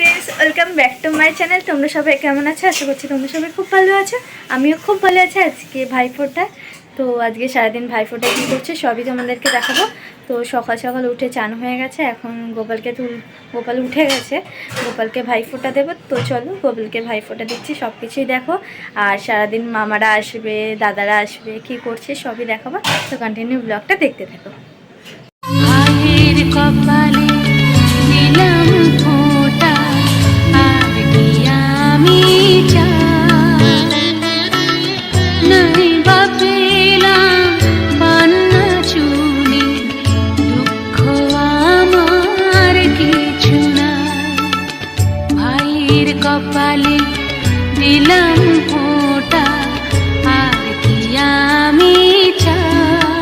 Friends welcome back to my channel. तुम्हारा सबाई केमन आछो? आशा करछि तुम्हारा सबाई खूब भालो आछो। आमिও खूब भालो आछि। आजके भाईफोঁটা तो आजके सारा दिन भाईफोঁটা কি করছে সবই তোমাদেরকে দেখাবো। তো সকাল সকাল উঠে চান হয়ে গেছে, এখন গোপাল উঠে গেছে, গোপালকে ভাইফোঁটা দেবো। তো চলো গোপালকে ভাইফোঁটা দিচ্ছি, সব কিছুই দেখো। আর সারাদিন মামারা আসবে, দাদারা আসবে, কি করছে সবই দেখাবো। তো কন্টিনিউ ব্লগটা দেখতে থাকো। ভাইয়ের কপালে দিলাম ফোঁটা, আর কি আমি চাই, নাই বা পেলাম পান্না চুনি, দুঃখ আমার কিছু নাই। ভাইয়ের কপালে দিলাম ফোঁটা, আর কি আমি চাই।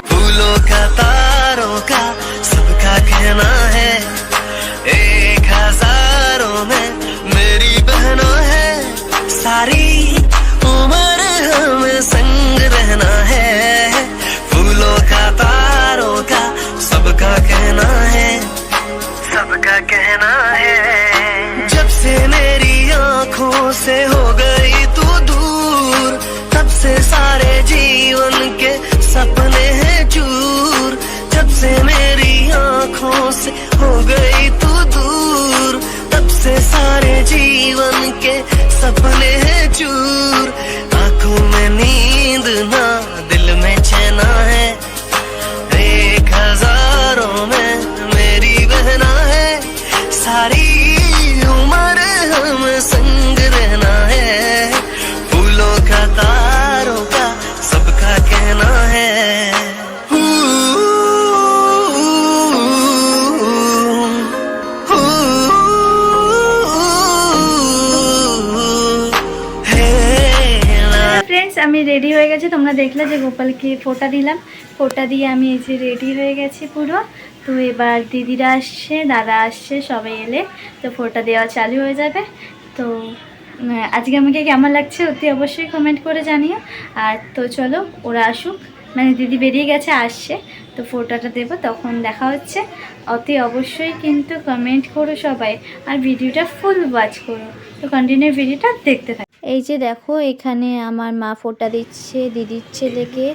फूलों का तारों का सबका कहना है, एक हजारों में मेरी बहनों है, सारी उम्र हमें संग रहना है। फूलों का तारों का सबका कहना है, सबका कहना है। जब से मेरी आंखों से हो गई तू दूर, तब से सारे जीवन के सपने हैं चूर। जब से मेरी आंखों से हो गई तू दूर, तब से सारे जीवन के सपने हैं चूर। आंखों में नींद ना, दिल में चैना है, एक हजारों में मेरी बहना है, सारी उम्र हम संग रहना है। फूलों का तारों का सबका कहना है। फ्रेंड्स আমি রেডি হয়ে গেছি, তোমরা দেখলে যে গোপালকে ফোঁটা দিলাম, ফোঁটা দিয়ে আমি এই যে রেডি হয়ে গেছি পুরো। তো এবার দিদিরা আসছে, দাদা আসছে, সবাই এলে তো ফোঁটা দেওয়া চালু হয়ে যাবে। তো আজকে আমাকে কেমন লাগছে অতি অবশ্যই কমেন্ট করে জানিও। আর তো চলো ওরা আসুক, মানে দিদি বেরিয়ে গেছে, আসছে, তো ফোঁটাটা দেবো, তখন দেখা হচ্ছে। অতি অবশ্যই কিন্তু কমেন্ট করো সবাই, আর ভিডিওটা ফুল ওয়াচ করো। তো কন্টিনিউ ভিডিওটা দেখতে থাকো। এই যে দেখো এখানে আমার মা ফোঁটা দিচ্ছে দিদির ছেলেকে,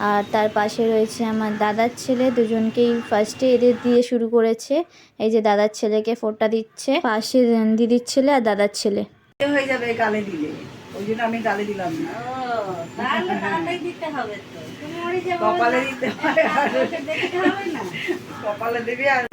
আর তার পাশে রয়েছে আমার দাদার ছেলে, দুজনকেই ফার্স্টে এদের দিয়ে শুরু করেছে। এই যে দাদার ছেলেকে ফোঁটা দিচ্ছে, পাশে দিদির ছেলে আর দাদার ছেলে। হয়ে যাবে গালে দিলে, ওই জন্য আমি গালে দিলাম না। কপালে দিতে হবে না, কপালে দেবে। আর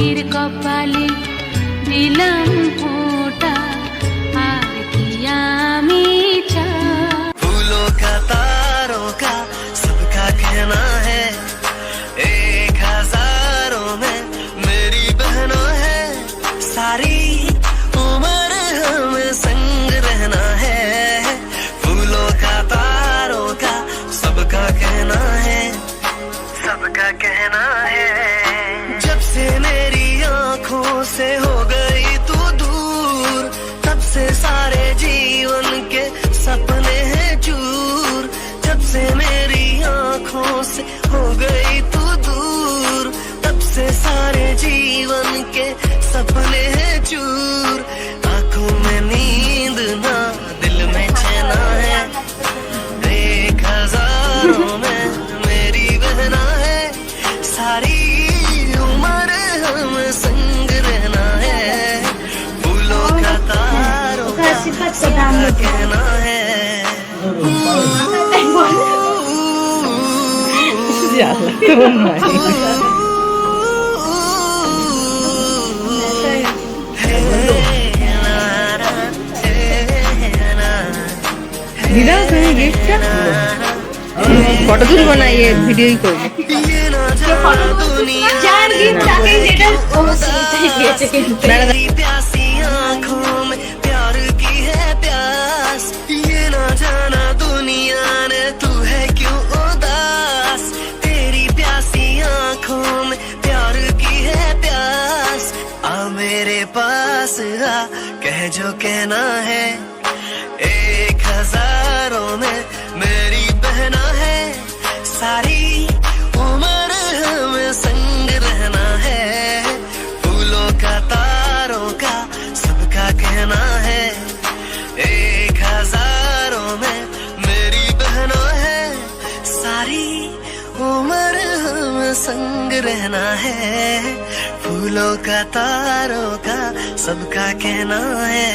ভাইয়ের কপালে দিলাম ফোঁটা আর কি আমি চাই फूलों का तारों का सबका कहना है एक हजारों में मेरी बहनों है सारी उम्र हमें संग रहना है फूलों का तारों का सबका कहना है जब से मेरी आंखों से हो गई तू दूर तब से सारे जीवन के सपने हैं चूर जब से मेरी आंखों से हो गई तू दूर तब से सारे जीवन के सपने हैं चूर आंखों में नींद ना दिल में चैन है एक हजारों में मेरी बहना है सारी उम्र हम संग रहना है फूलों का तारों का सबका कहना है দিদা তুমি গিফটটা ফটো তুলবো না ये ভিডিও ही করবো ये ना जाना दुनिया যার গিফট তাকেই যেটা অবশ্যই দিয়েছে কিন্তু तेरी प्यासी आंखों में प्यार की है प्यास ये ना जाना दुनिया ने तू है क्यों उदास तेरी प्यासी आंखों में प्यार की है प्यास आ मेरे पास आ कह जो कहना है एक हजारों में मेरी बहना है सारी उम्र हमें संग रहना है फूलों का तारों का सबका कहना है एक हजारों में मेरी बहनों है सारी उम्र हमें संग रहना है फूलों का तारों का सबका कहना है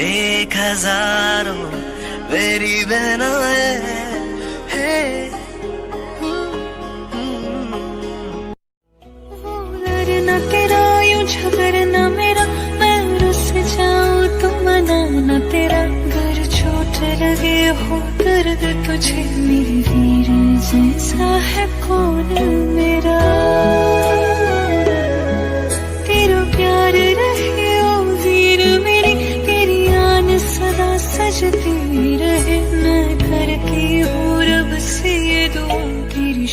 एक हजारों मेरी बहनों है लड़ना तेरा यूं झगड़ना मेरा मैं रुस जाऊं तो मनाना तेरा घर चोट लगे हो दर्द तुझे मेरी वीर जैसा है कौन मेरा तेरा प्यार रहे ओ वीर मेरी तेरी आन सदा सजती रहे मैं करती हूँ रब से ये दुआ तेरी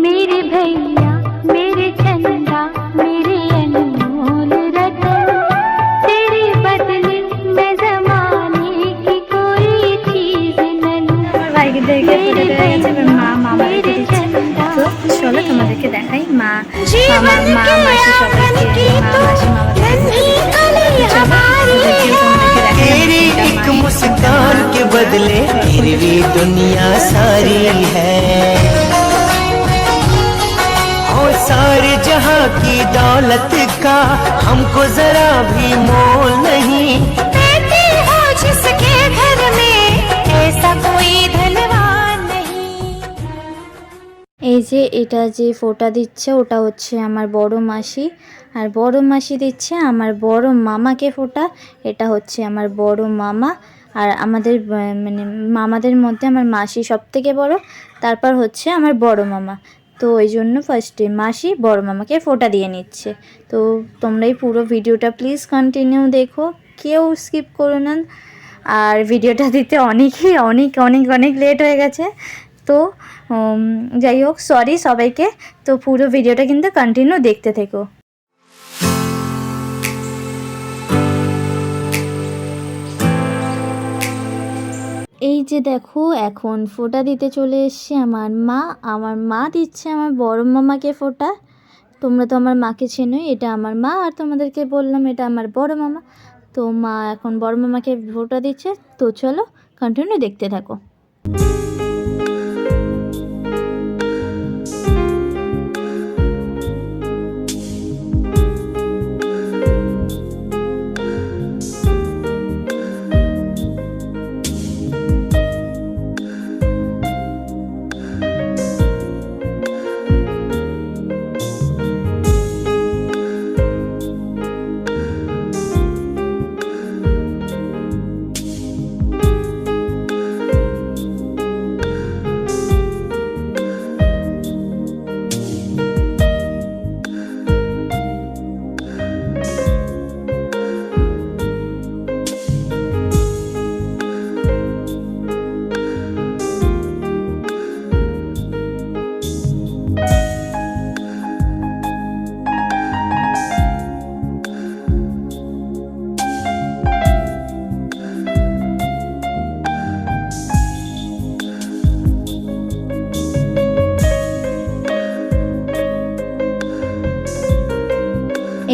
मेरे भैया मेरे चंदा मेरे अनमोल रतन तेरे बदले मैं जमाने की कोई चीज नहीं আমার ভাইদেরকে ফটো দেওয়া গেছে এবার মা মামাদেরকে দিচ্ছে তো চলো তোমাদেরকে দেখাই মা মামা মা মাসি সবাইকে মা মাসি तेरी एक मुस्कान के बदले फिर भी दुनिया सारी है और सारे जहां की दौलत का हमको जरा भी मोल नहीं कहते हो जिसके घर में ऐसा कोई धनवान नहीं এই যে এটা যে ফোঁটা দিচ্ছে ওটা হচ্ছে আমার বড় মাসি আর বড় মাসি দিচ্ছে আমার বড় মামাকে ফোঁটা এটা হচ্ছে আমার বড় মামা আর আমাদের মানে মামাদের মধ্যে আমার মাসি সবথেকে বড় তারপর হচ্ছে আমার বড় মামা তো ওই জন্য ফার্স্টে মাসি বড় মামাকে ফোঁটা দিয়ে নিচ্ছে তো তোমরা এই পুরো ভিডিওটা প্লিজ কন্টিনিউ দেখো কেউ স্কিপ করো না আর ভিডিওটা দিতে অনেক লেট হয়ে গেছে তো যাই হোক সরি সবাইকে তো পুরো ভিডিওটা কিন্তু কন্টিনিউ দেখতে থেকো এই যে দেখো এখন ফোঁটা দিতে চলে এসছে আমার মা দিচ্ছে আমার বড় মামাকে ফোঁটা তোমরা তো আমার মাকে চেনোই এটা আমার মা আর তোমাদেরকে বললাম এটা আমার বড় মামা তো মা এখন বড় মামাকে ফোঁটা দিচ্ছে তো চলো কন্টিনিউ দেখতে থাকো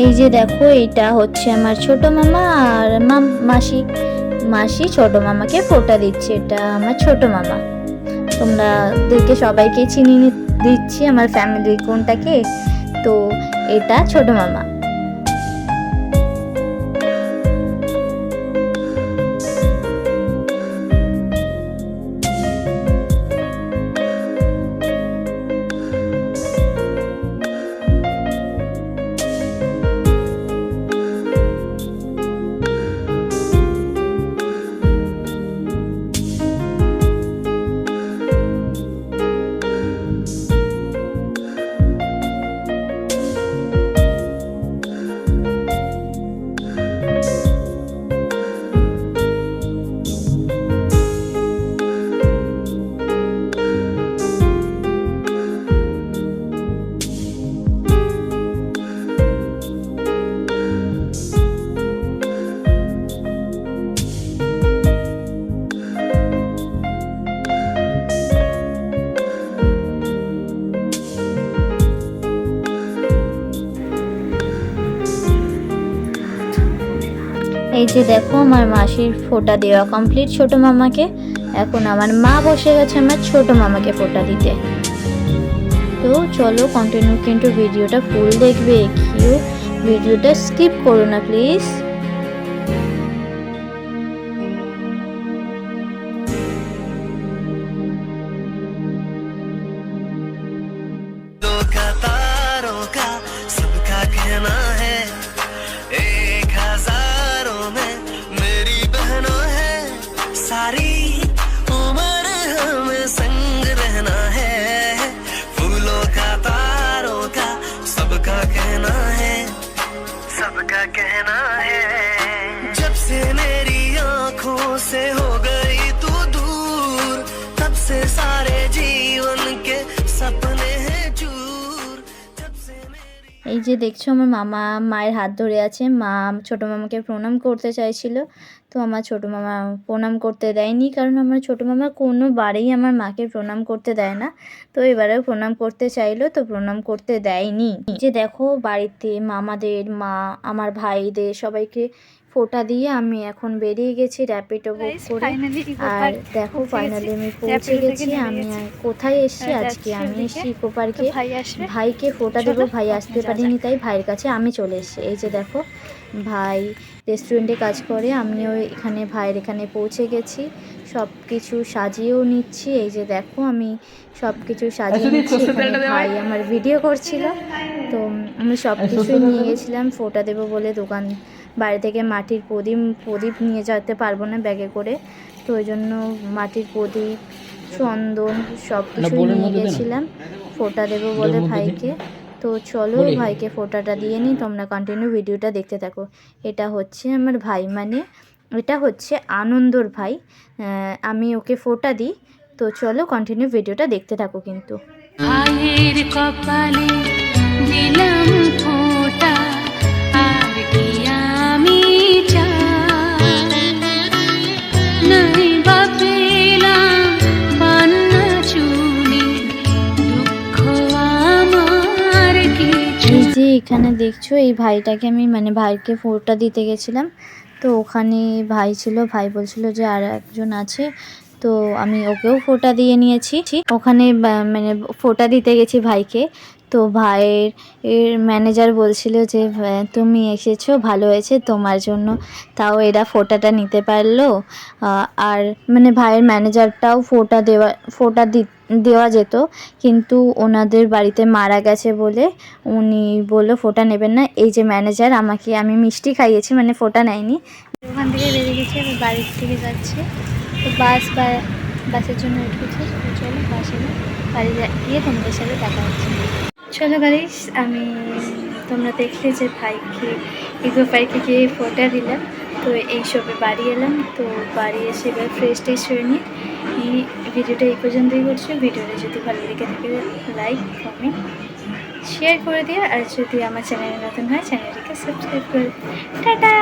এই যে দেখো, এটা হচ্ছে আমার ছোট মামা আর মাসি। মাসি ছোট মামাকে ফোঁটা দিচ্ছে। এটা আমার ছোট মামা। তোমরা দেখে সবাইকে চিনিয়ে দিচ্ছি আমার ফ্যামিলি কোনটাকে। তো এটা ছোট মামা। এই যে দেখো, আমার মাসির ফোঁটা দেওয়া কমপ্লিট ছোট মামাকে। এখন আমার মা বসে গেছে আমার ছোট মামাকে ফোঁটা দিতে। তো চলো কন্টিনিউ, কিন্তু ভিডিওটা ফুল দেখবে, কেউ ভিডিওটা স্কিপ করো না প্লিজ। तारों का सबका कहना है, 1000 में मेरी बहनों है, सारी उम्र हमें संग रहना है। फूलों का तारों का सबका कहना है, सबका कहना है। जब से मेरी आंखों से हो गई तू दूर, तब से सारे जीवन के सपने हैं चूर। जब से मेरी এই যে দেখছো, আমার মামা মায়ের হাত ধরে আছে। মা ছোট মামাকে প্রণাম করতে চাইছিল, তো আমার ছোট মামা প্রণাম করতে দেয়নি, কারণ আমার ছোট মামা কোনোবারেই আমার মাকে প্রণাম করতে দেয় না। তো এবারেও প্রণাম করতে চাইলো, তো প্রণাম করতে দেয়নি। যে দেখো, বাড়িতে মামাদের, মা, আমার ভাইদের সবাইকে ফোঁটা দিয়ে আমি এখন বেরিয়ে গেছি র্যাপিডো বুক করে। আর দেখো, ফাইনালি আমি পৌঁছে গেছি। আমি কোথায় এসেছি আজকে? আমি এসেছি ইকো পার্কে। ভাইকে ফোঁটা দেবো, ভাই আসতে পারিনি, তাই ভাইয়ের কাছে আমি চলে এসেছি। এই যে দেখো, ভাই রেস্টুরেন্টে কাজ করে, আমিও এখানে ভাইয়ের এখানে পৌঁছে গেছি। সব কিছু সাজিয়েও নিচ্ছি। এই যে দেখো, আমি সব কিছু সাজিয়ে নিচ্ছি। এখানে ভাই আমার ভিডিও করছিল, তো আমি সব কিছুই নিয়ে গেছিলাম ফোঁটা দেবো বলে। দোকান বাড়ি থেকে মাটির প্রদীপ নিয়ে যেতে পারবো না ব্যাগে করে, তো ওই জন্য মাটির প্রদীপ, চন্দন সব কিছু নিয়ে গেছিলাম ফোঁটা দেবো বলে ভাইকে। তো চলো ভাইকে ফোঁটাটা দিয়ে নিই। তোমরা কন্টিনিউ ভিডিওটা দেখতে থাকো। এটা হচ্ছে আমার ভাই, মানে এটা হচ্ছে আনন্দর ভাই। আমি ওকে ফোঁটা দিই। তো চলো কন্টিনিউ ভিডিওটা দেখতে থাকো কিন্তু। ভাইয়ের কপালে দিলাম ফোঁটা, আর কি আমি চাই, নাই বা পেলাম পান্না চুনি, দুঃখ আমার কিছু। এই যে এখানে দেখছো, এই ভাইটাকে আমি মানে ভাইকে ফোঁটা দিতে গেছিলাম। তো ওখানে ভাই ছিল, ভাই বলছিল যে আর একজন আছে, তো আমি ওকেও ফোঁটা দিয়ে নিয়েছি। ওখানে মানে ফোঁটা দিতে গেছি ভাইকে। তো ভাইয়ের ম্যানেজার বলছিল যে তুমি এসেছো, ভালো হয়েছে তোমার জন্য, তাও এরা ফোঁটাটা নিতে পারলো। আর মানে ভাইয়ের ম্যানেজারটাও ফোঁটা দেওয়া যেত, কিন্তু ওনাদের বাড়িতে মারা গেছে বলে উনি বললো ফোঁটা নেবেন না। এই যে ম্যানেজার, আমি মিষ্টি খাইয়েছি, মানে ফোঁটা নেয়নি। ওখান থেকে বেরিয়ে গেছি, আমি বাড়ির থেকে যাচ্ছি। তো বাসের জন্য উঠেছি। চলো বাসে বাড়ি গিয়ে তোমাদের সাথে দেখা হচ্ছে। চলো গাইস, তোমরা দেখলে যে ভাইকে ইকো পার্কে গিয়ে ফোঁটা দিলাম। তো এই সবে বাড়ি এলাম। তো বাড়ি এসে এবার ফ্রেশ ট্রেশ হয়ে নিয়ে এই ভিডিওটা এই পর্যন্তই করছি। ভিডিওটা যদি ভালো লেগে থাকে লাইক, কমেন্ট, শেয়ার করে দিও। আর যদি আমার চ্যানেলে নতুন হয় চ্যানেলটিকে সাবস্ক্রাইব করে। টাটা।